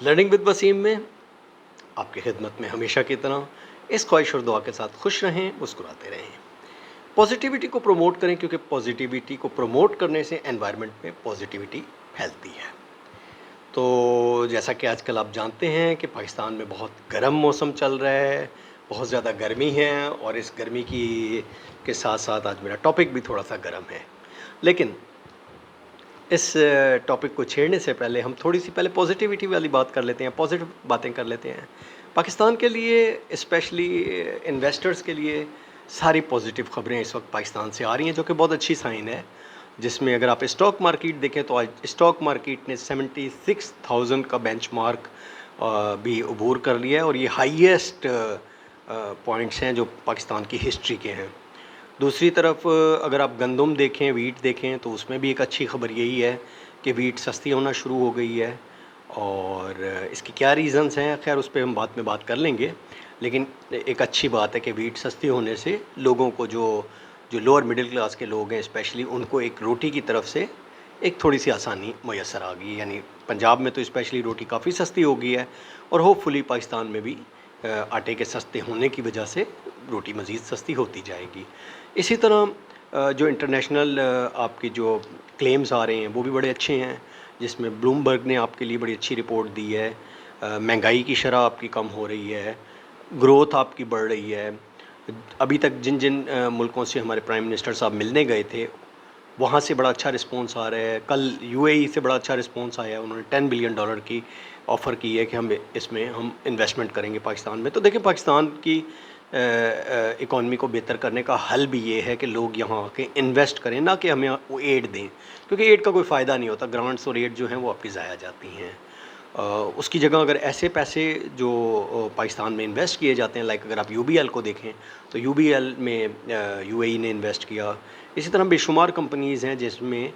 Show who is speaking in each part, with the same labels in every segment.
Speaker 1: Learning with Wasim میں آپ کی خدمت میں ہمیشہ کی طرح اس خواہش اور دعا کے ساتھ خوش رہیں، مسکراتے رہیں، پازیٹیوٹی کو پروموٹ کریں، کیونکہ پازیٹیوٹی کو پروموٹ کرنے سے انوائرمنٹ میں پازیٹیوٹی پھیلتی ہے۔ تو جیسا کہ آج کل آپ جانتے ہیں کہ پاکستان میں بہت گرم موسم چل رہا ہے، بہت زیادہ گرمی ہے، اور اس گرمی کے ساتھ ساتھ آج میرا ٹاپک بھی تھوڑا سا گرم ہے۔ لیکن اس ٹاپک کو چھیڑنے سے پہلے ہم تھوڑی سی پہلے پازیٹیوٹی والی بات کر لیتے ہیں، پازیٹیو باتیں کر لیتے ہیں۔ پاکستان کے لیے اسپیشلی انویسٹرز کے لیے ساری پازیٹیو خبریں اس وقت پاکستان سے آ رہی ہیں، جو کہ بہت اچھی سائن ہے۔ جس میں اگر آپ اسٹاک مارکیٹ دیکھیں تو آج اسٹاک مارکیٹ نے 76,000 کا بینچ مارک بھی عبور کر لیا ہے، اور یہ ہائیسٹ پوائنٹس ہیں جو پاکستان کی ہسٹری کے ہیں۔ دوسری طرف اگر آپ گندم دیکھیں، ویٹ دیکھیں، تو اس میں بھی ایک اچھی خبر یہی ہے کہ ویٹ سستی ہونا شروع ہو گئی ہے، اور اس کی کیا ریزنز ہیں خیر اس پہ ہم بعد میں بات کر لیں گے۔ لیکن ایک اچھی بات ہے کہ ویٹ سستی ہونے سے لوگوں کو جو لوور مڈل کلاس کے لوگ ہیں اسپیشلی ان کو ایک روٹی کی طرف سے ایک تھوڑی سی آسانی میسر آ گئی ہے۔ یعنی پنجاب میں تو اسپیشلی روٹی کافی سستی ہو گئی ہے، اور ہوپ فلی پاکستان میں بھی آٹے کے سستے ہونے کی وجہ سے روٹی مزید سستی ہوتی جائے گی۔ اسی طرح جو انٹرنیشنل آپ کی جو کلیمز آ رہے ہیں وہ بھی بڑے اچھے ہیں، جس میں بلومبرگ نے آپ کے لیے بڑی اچھی رپورٹ دی ہے۔ مہنگائی کی شرح آپ کی کم ہو رہی ہے، گروتھ آپ کی بڑھ رہی ہے۔ ابھی تک جن ملکوں سے ہمارے پرائم منسٹر صاحب ملنے گئے تھے وہاں سے بڑا اچھا رسپانس آ رہا ہے۔ کل یو اے ای سے بڑا اچھا رسپانس آیا ہے، انہوں نے $10 بلین کی آفر کی ہے کہ اس میں ہم انویسٹمنٹ کریں گے پاکستان میں۔ تو دیکھیں پاکستان کی اکانومی کو بہتر کرنے کا حل بھی یہ ہے کہ لوگ یہاں آ کے انویسٹ کریں، نہ کہ ہمیں وہ ایڈ دیں، کیونکہ ایڈ کا کوئی فائدہ نہیں ہوتا، گرانٹس اور ایڈ جو ہیں وہ آپ کی ضائع جاتی ہیں۔ اس کی جگہ اگر ایسے پیسے جو پاکستان میں انویسٹ کیے جاتے ہیں، لائک اگر آپ یو بی ایل کو دیکھیں تو یو بی ایل میں یو اے ای نے انویسٹ کیا۔ اسی طرح بے شمار کمپنیز ہیں جس میں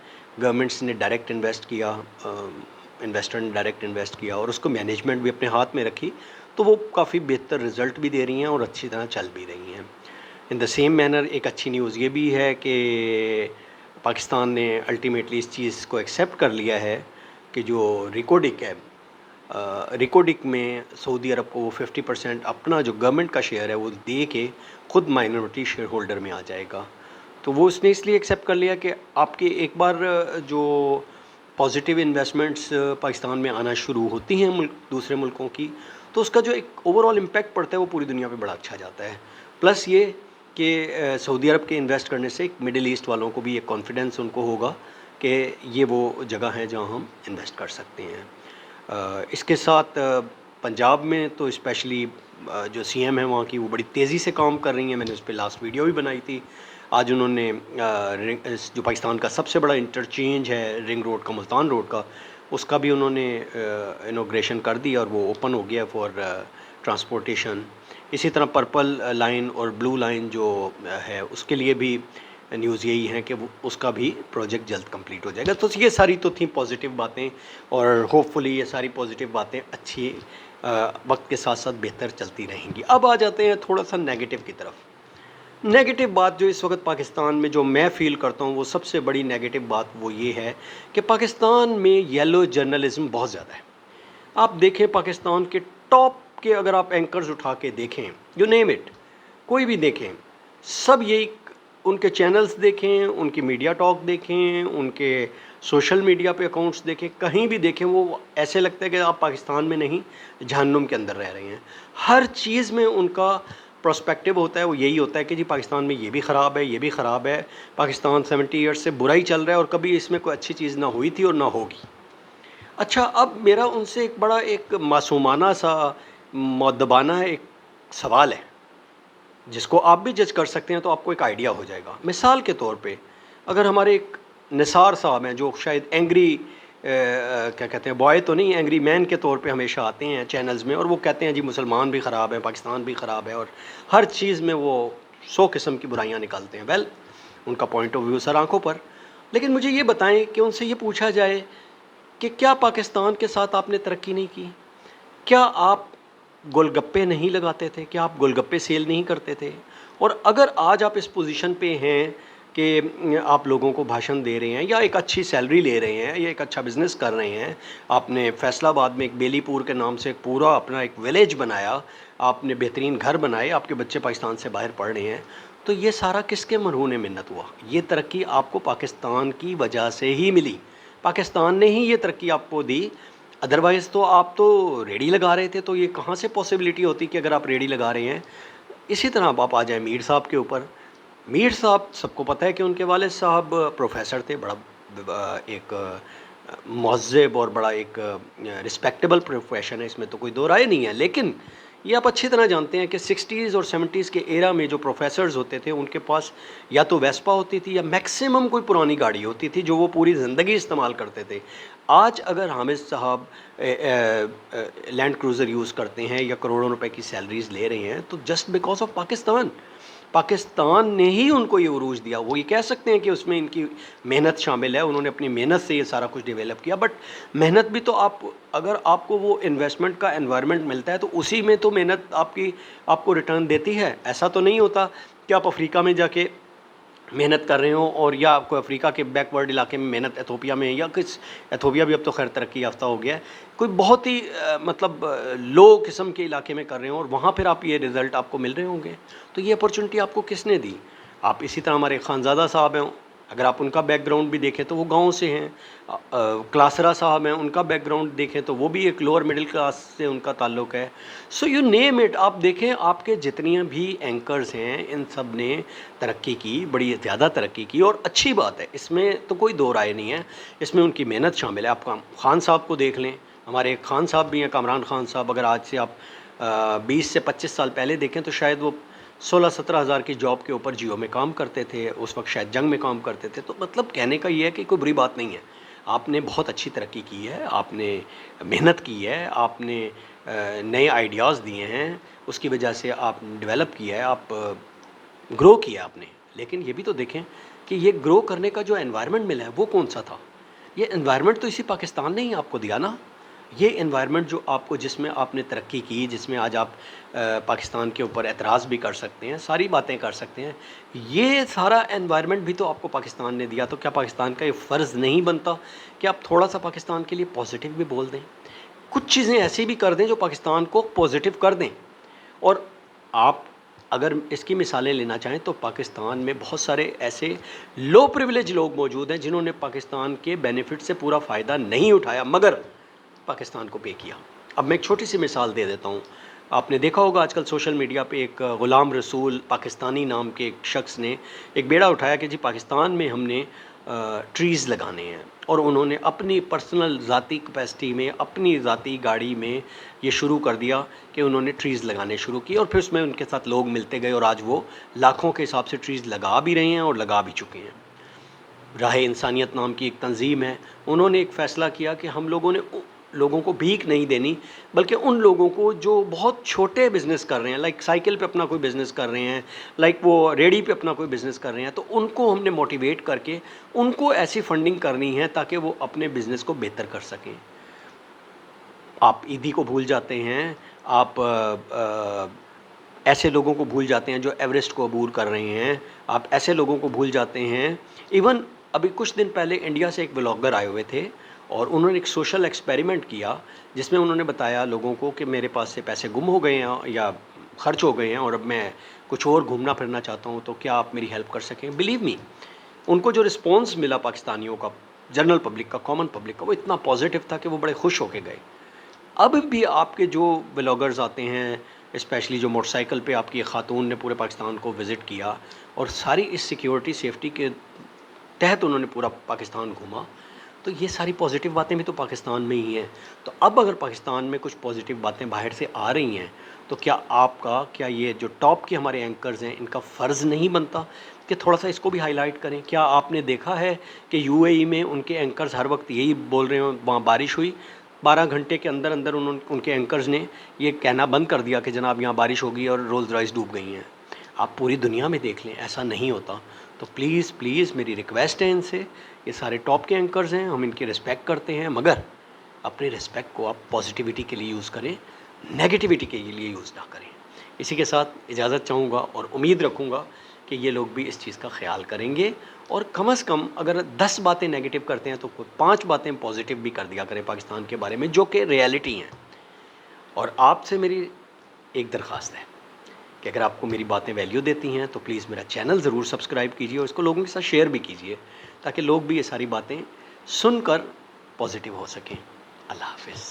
Speaker 1: گورنمنٹس نے ڈائریکٹ انویسٹ کیا، انویسٹر نے ڈائریکٹ انویسٹ کیا، اور اس کو مینجمنٹ بھی اپنے ہاتھ میں رکھی، تو وہ کافی بہتر رزلٹ بھی دے رہی ہیں اور اچھی طرح چل بھی رہی ہیں۔ ان دا سیم مینر ایک اچھی نیوز یہ بھی ہے کہ پاکستان نے الٹیمیٹلی اس چیز کو ایکسیپٹ کر لیا ہے کہ جو ریکوڈک ہے، ریکوڈک میں سعودی عرب کو وہ 50% اپنا جو گورنمنٹ کا شیئر ہے وہ دے کے خود مائنورٹی شیئر ہولڈر میں آ جائے گا۔ تو وہ اس نے اس لیے ایکسیپٹ کر لیا کہ آپ کے ایک بار جو پازیٹیو انویسٹمنٹس پاکستان میں آنا شروع ہوتی ہیں دوسرے ملکوں کی، تو اس کا جو ایک اوور آل امپیکٹ پڑتا ہے وہ پوری دنیا پہ بڑا اچھا جاتا ہے۔ پلس یہ کہ سعودی عرب کے انویسٹ کرنے سے مڈل ایسٹ والوں کو بھی ایک کانفیڈنس ان کو ہوگا کہ یہ وہ جگہ ہے جہاں ہم انویسٹ کر سکتے ہیں۔ اس کے ساتھ پنجاب میں تو اسپیشلی جو سی ایم ہیں وہاں کی وہ بڑی تیزی سے کام کر رہی ہیں، میں نے اس پہ لاسٹ ویڈیو بھی بنائی تھی۔ آج انہوں نے جو پاکستان کا سب سے بڑا انٹرچینج ہے رنگ روڈ کا، ملتان روڈ کا، اس کا بھی انہوں نے انوگریشن کر دی اور وہ اوپن ہو گیا فار ٹرانسپورٹیشن۔ اسی طرح پرپل لائن اور بلو لائن جو ہے اس کے لیے بھی نیوز یہی ہے کہ اس کا بھی پروجیکٹ جلد کمپلیٹ ہو جائے گا۔ تو یہ ساری تو تھیں پازیٹیو باتیں، اور ہوپ فلی یہ ساری پازیٹیو باتیں اچھی وقت کے ساتھ ساتھ بہتر چلتی رہیں گی۔ اب آ جاتے ہیں تھوڑا سا نیگیٹو کی طرف۔ نیگیٹو بات جو اس وقت پاکستان میں جو میں فیل کرتا ہوں وہ سب سے بڑی نیگیٹو بات وہ یہ ہے کہ پاکستان میں یلو جرنلزم بہت زیادہ ہے۔ آپ دیکھیں پاکستان کے ٹاپ کے اگر آپ اینکرز اٹھا کے دیکھیں، یو نیم اٹ، کوئی بھی دیکھیں، سب یہی ان کے چینلز دیکھیں، ان کی میڈیا ٹاک دیکھیں، ان کے سوشل میڈیا پہ اکاؤنٹس دیکھیں، کہیں بھی دیکھیں، وہ ایسے لگتا ہے کہ آپ پاکستان میں نہیں جہنم کے اندر رہ رہے ہیں۔ ہر چیز میں ان کا پرسپیکٹیو ہوتا ہے، وہ یہی ہوتا ہے کہ جی پاکستان میں یہ بھی خراب ہے، یہ بھی خراب ہے، پاکستان 70 ایئرس سے برا ہی چل رہا ہے اور کبھی اس میں کوئی اچھی چیز نہ ہوئی تھی اور نہ ہوگی۔ اچھا، اب میرا ان سے ایک بڑا ایک معصومانہ سا مؤدبانہ ایک سوال ہے جس کو آپ بھی جج کر سکتے ہیں، تو آپ کو ایک آئیڈیا ہو جائے گا۔ مثال کے طور پہ اگر ہمارے ایک نثار صاحب ہیں جو شاید اینگری کیا کہتے ہیں، بوائے تو نہیں، اینگری مین کے طور پہ ہمیشہ آتے ہیں چینلز میں، اور وہ کہتے ہیں جی مسلمان بھی خراب ہیں، پاکستان بھی خراب ہے، اور ہر چیز میں وہ 100 قسم کی برائیاں نکالتے ہیں۔ ویل، ان کا پوائنٹ آف ویو سر آنکھوں پر، لیکن مجھے یہ بتائیں کہ ان سے یہ پوچھا جائے کہ کیا پاکستان کے ساتھ آپ نے ترقی نہیں کی؟ کیا آپ گول گپے نہیں لگاتے تھے؟ کیا آپ گول گپے سیل نہیں کرتے تھے؟ اور اگر آج آپ اس پوزیشن پہ ہیں کہ آپ لوگوں کو بھاشن دے رہے ہیں یا ایک اچھی سیلری لے رہے ہیں یا ایک اچھا بزنس کر رہے ہیں، آپ نے فیصل آباد میں ایک بیلی پور کے نام سے ایک پورا اپنا ایک ولیج بنایا، آپ نے بہترین گھر بنائے، آپ کے بچے پاکستان سے باہر پڑھ رہے ہیں، تو یہ سارا کس کے مرہون منت ہوا؟ یہ ترقی آپ کو پاکستان کی وجہ سے ہی ملی، پاکستان نے ہی یہ ترقی آپ کو دی، ادروائز تو آپ تو ریڑھی لگا رہے تھے، تو یہ کہاں سے پاسبلٹی ہوتی کہ اگر آپ ریڑھی لگا رہے ہیں؟ اسی طرح اب آپ آ جائیں میر صاحب کے اوپر. میر صاحب سب کو پتہ ہے کہ ان کے والد صاحب پروفیسر تھے، بڑا ایک مہذب اور بڑا ایک رسپیکٹیبل پروفیشن ہے، اس میں تو کوئی دو رائے نہیں ہے. لیکن یہ آپ اچھی طرح جانتے ہیں کہ 60s اور 70s کے ایرا میں جو پروفیسرز ہوتے تھے ان کے پاس یا تو ویسپا ہوتی تھی یا میکسیمم کوئی پرانی گاڑی ہوتی تھی جو وہ پوری زندگی استعمال کرتے تھے. آج اگر حامد صاحب لینڈ کروزر یوز کرتے ہیں یا کروڑوں روپے کی سیلریز لے رہے ہیں تو جسٹ بیکاز آف پاکستان نے ہی ان کو یہ عروج دیا. وہ یہ کہہ سکتے ہیں کہ اس میں ان کی محنت شامل ہے، انہوں نے اپنی محنت سے یہ سارا کچھ ڈیولپ کیا، بٹ محنت بھی تو اگر آپ کو وہ انویسٹمنٹ کا انوائرمنٹ ملتا ہے تو اسی میں تو محنت آپ کو ریٹرن دیتی ہے. ایسا تو نہیں ہوتا کہ آپ افریقہ میں جا کے محنت کر رہے ہوں اور یا آپ کو افریقہ کے بیک ورڈ علاقے میں محنت، ایتھوپیا میں یا کس ایتھوپیا بھی اب تو خیر ترقی یافتہ ہو گیا ہے، کوئی بہت ہی مطلب لو قسم کے علاقے میں کر رہے ہوں اور وہاں پھر آپ یہ رزلٹ آپ کو مل رہے ہوں گے. تو یہ اپرچونٹی آپ کو کس نے دی؟ آپ اسی طرح ہمارے خانزادہ صاحب ہیں، اگر آپ ان کا بیک گراؤنڈ بھی دیکھیں تو وہ گاؤں سے ہیں. کلاسرا صاحب ہیں، ان کا بیک گراؤنڈ دیکھیں تو وہ بھی ایک لوور مڈل کلاس سے ان کا تعلق ہے. سو یو نیم اٹ، آپ دیکھیں آپ کے جتنی بھی اینکرز ہیں ان سب نے ترقی کی، بڑی زیادہ ترقی کی، اور اچھی بات ہے، اس میں تو کوئی دو رائے نہیں ہے، اس میں ان کی محنت شامل ہے. آپ خان صاحب کو دیکھ لیں، ہمارے ایک خان صاحب بھی ہیں، کامران خان صاحب، اگر آج سے آپ 20 سے 25 سال پہلے دیکھیں تو شاید وہ 16-17 ہزار کی جاب کے اوپر جیو میں کام کرتے تھے، اس وقت شاید جنگ میں کام کرتے تھے. تو مطلب کہنے کا یہ ہے کہ کوئی بری بات نہیں ہے، آپ نے بہت اچھی ترقی کی ہے، آپ نے محنت کی ہے، آپ نے نئے آئیڈیاز دیے ہیں، اس کی وجہ سے آپ نے ڈیولپ کیا ہے، آپ گرو کیا آپ نے. لیکن یہ بھی تو دیکھیں کہ یہ گرو کرنے کا جو انوائرمنٹ ملا ہے وہ کون سا تھا؟ یہ انوائرمنٹ تو اسی پاکستان نے ہی آپ کو دیا نا. یہ انوائرمنٹ جو آپ کو، جس میں آپ نے ترقی کی، جس میں آج آپ پاکستان کے اوپر اعتراض بھی کر سکتے ہیں، ساری باتیں کر سکتے ہیں، یہ سارا انوائرمنٹ بھی تو آپ کو پاکستان نے دیا. تو کیا پاکستان کا یہ فرض نہیں بنتا کہ آپ تھوڑا سا پاکستان کے لیے پازیٹیو بھی بول دیں، کچھ چیزیں ایسی بھی کر دیں جو پاکستان کو پازیٹیو کر دیں؟ اور آپ اگر اس کی مثالیں لینا چاہیں تو پاکستان میں بہت سارے ایسے لو پریویلیج لوگ موجود ہیں جنہوں نے پاکستان کے بینیفٹ سے پورا فائدہ نہیں اٹھایا مگر پاکستان کو پے کیا. اب میں ایک چھوٹی سی مثال دے دیتا ہوں. آپ نے دیکھا ہوگا آج کل سوشل میڈیا پہ ایک غلام رسول پاکستانی نام کے ایک شخص نے ایک بیڑا اٹھایا کہ جی پاکستان میں ہم نے ٹریز لگانے ہیں، اور انہوں نے اپنی پرسنل ذاتی کیپیسٹی میں، اپنی ذاتی گاڑی میں یہ شروع کر دیا کہ انہوں نے ٹریز لگانے شروع کی، اور پھر اس میں ان کے ساتھ لوگ ملتے گئے اور آج وہ لاکھوں کے حساب سے ٹریز لگا بھی رہے ہیں اور لگا بھی چکے ہیں. راہ انسانیت نام کی ایک تنظیم ہے، انہوں نے ایک فیصلہ کیا کہ ہم لوگوں کو بھیک نہیں دینی، بلکہ ان لوگوں کو جو بہت چھوٹے بزنس کر رہے ہیں، لائک سائیکل پہ اپنا کوئی بزنس کر رہے ہیں، لائک وہ ریڑھی پہ اپنا کوئی بزنس کر رہے ہیں، تو ان کو ہم نے موٹیویٹ کر کے ان کو ایسی فنڈنگ کرنی ہے تاکہ وہ اپنے بزنس کو بہتر کر سکیں. آپ عیدی کو بھول جاتے ہیں، آپ ایسے لوگوں کو بھول جاتے ہیں جو ایوریسٹ کو عبور کر رہے ہیں، آپ ایسے لوگوں کو بھول جاتے ہیں. ایون ابھی کچھ دن پہلے انڈیا سے ایک بلاگر آئے ہوئے تھے اور انہوں نے ایک سوشل ایکسپیریمنٹ کیا جس میں انہوں نے بتایا لوگوں کو کہ میرے پاس سے پیسے گم ہو گئے ہیں یا خرچ ہو گئے ہیں اور اب میں کچھ اور گھومنا پھرنا چاہتا ہوں، تو کیا آپ میری ہیلپ کر سکیں؟ بلیو می، ان کو جو رسپانس ملا پاکستانیوں کا، جنرل پبلک کا، کامن پبلک کا، وہ اتنا پازیٹیو تھا کہ وہ بڑے خوش ہو کے گئے. اب بھی آپ کے جو بلاگرز آتے ہیں، اسپیشلی جو موٹر سائیکل پہ آپ کی خاتون نے پورے پاکستان کو وزٹ کیا اور ساری اس سیکیورٹی سیفٹی کے تحت انہوں نے پورا پاکستان گھوما، تو یہ ساری پازیٹیو باتیں بھی تو پاکستان میں ہی ہیں. تو اب اگر پاکستان میں کچھ پازیٹیو باتیں باہر سے آ رہی ہیں تو کیا یہ جو ٹاپ کے ہمارے اینکرز ہیں ان کا فرض نہیں بنتا کہ تھوڑا سا اس کو بھی ہائی لائٹ کریں؟ کیا آپ نے دیکھا ہے کہ یو اے ای میں ان کے اینکرز ہر وقت یہی بول رہے ہوں وہاں بارش ہوئی، 12 گھنٹے کے اندر اندر ان کے اینکرز نے یہ کہنا بند کر دیا کہ جناب یہاں بارش ہوگی اور رولز رائس ڈوب گئی ہیں؟ آپ پوری دنیا میں دیکھ لیں، ایسا نہیں ہوتا. تو پلیز پلیز میری ریکویسٹ ہے ان سے، یہ سارے ٹاپ کے اینکرز ہیں، ہم ان کی رسپیکٹ کرتے ہیں، مگر اپنی رسپیکٹ کو آپ پازیٹیوٹی کے لیے یوز کریں، نیگیٹیوٹی کے لیے یوز نہ کریں. اسی کے ساتھ اجازت چاہوں گا اور امید رکھوں گا کہ یہ لوگ بھی اس چیز کا خیال کریں گے، اور کم از کم اگر 10 باتیں نیگیٹو کرتے ہیں تو 5 باتیں پازیٹیو بھی کر دیا کریں پاکستان کے بارے میں، جو کہ ریالٹی ہیں۔ اور آپ سے میری ایک درخواست ہے کہ اگر آپ کو میری باتیں ویلیو دیتی ہیں تو پلیز میرا چینل ضرور سبسکرائب کیجیے، اور اس کو لوگوں کے ساتھ شیئر بھی کیجیے تاکہ لوگ بھی یہ ساری باتیں سن کر پازیٹیو ہو سکیں۔ اللہ حافظ۔